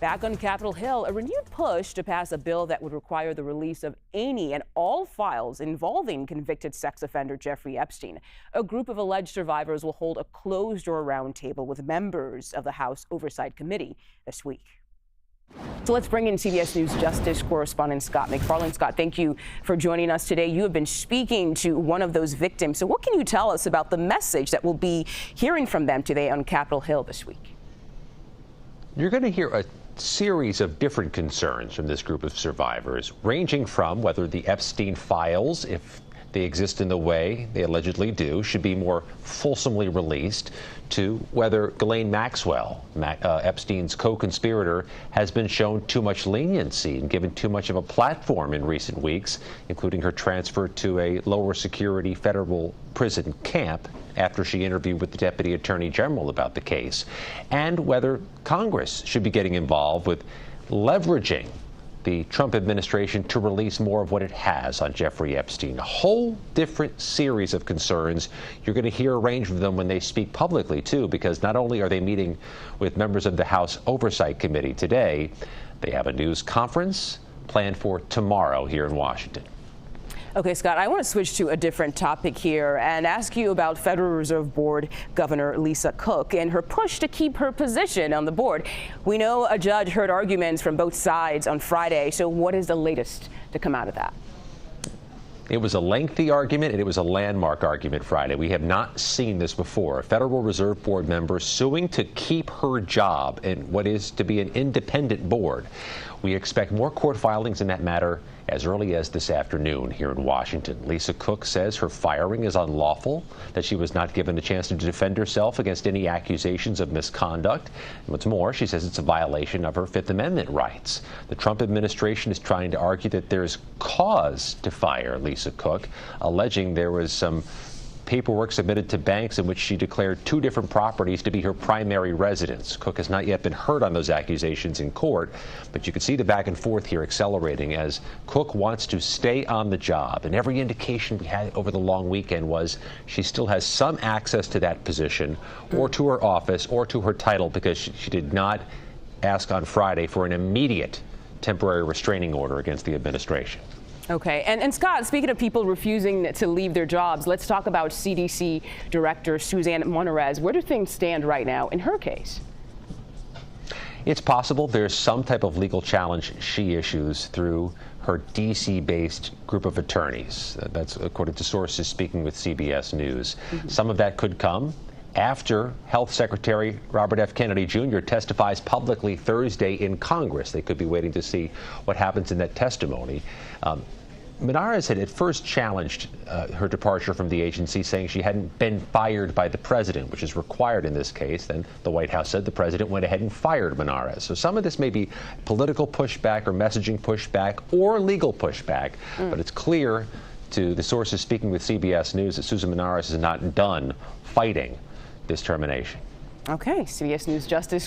Back on Capitol Hill, a renewed push to pass a bill that would require the release of any and all files involving convicted sex offender Jeffrey Epstein. A group of alleged survivors will hold a closed-door roundtable with members of the House Oversight Committee this week. So let's bring in CBS News Justice correspondent Scott MacFarlane. Scott, thank you for joining us today. You have been speaking to one of those victims. So what can you tell us about the message that we'll be hearing from them today on Capitol Hill this week? You're going to hear a series of different concerns from this group of survivors, ranging from whether the Epstein files, if they exist in the way they allegedly do, should be more fulsomely released, to whether Ghislaine Maxwell, Epstein's co-conspirator, has been shown too much leniency and given too much of a platform in recent weeks, including her transfer to a lower security federal prison camp after she interviewed with the Deputy Attorney General about the case, and whether Congress should be getting involved with leveraging the Trump administration to release more of what it has on Jeffrey Epstein. A whole different series of concerns. You're going to hear a range of them when they speak publicly, too, because not only are they meeting with members of the House Oversight Committee today, they have a news conference planned for tomorrow here in Washington. Okay, Scott, I want to switch to a different topic here and ask you about Federal Reserve Board Governor Lisa Cook and her push to keep her position on the board. We know a judge heard arguments from both sides on Friday, so what is the latest to come out of that? It was a lengthy argument, and it was a landmark argument Friday. We have not seen this before. A Federal Reserve Board member suing to keep her job in what is to be an independent board. We expect more court filings in that matter as early as this afternoon here in Washington. Lisa Cook says her firing is unlawful, that she was not given a chance to defend herself against any accusations of misconduct. And what's more, she says it's a violation of her Fifth Amendment rights. The Trump administration is trying to argue that there's cause to fire Lisa Cook, alleging there was some paperwork submitted to banks in which she declared two different properties to be her primary residence. Cook has not yet been heard on those accusations in court, but you can see the back and forth here accelerating as Cook wants to stay on the job. And every indication we had over the long weekend was she still has some access to that position or to her office or to her title, because she did not ask on Friday for an immediate temporary restraining order against the administration. Okay. And Scott, speaking of people refusing to leave their jobs, let's talk about CDC Director Suzanne Monarez. Where do things stand right now in her case? It's possible there's some type of legal challenge she issues through her D.C.-based group of attorneys. That's according to sources speaking with CBS News. Some of that could come after Health Secretary Robert F. Kennedy Jr. testifies publicly Thursday in Congress. They could be waiting to see what happens in that testimony. Monarez had at first challenged her departure from the agency, saying she hadn't been fired by the president, which is required in this case. Then the White House said the president went ahead and fired Monarez. So some of this may be political pushback or messaging pushback or legal pushback, but it's clear to the sources speaking with CBS News that Susan Monarez is not done fighting this termination. Okay, CBS News Justice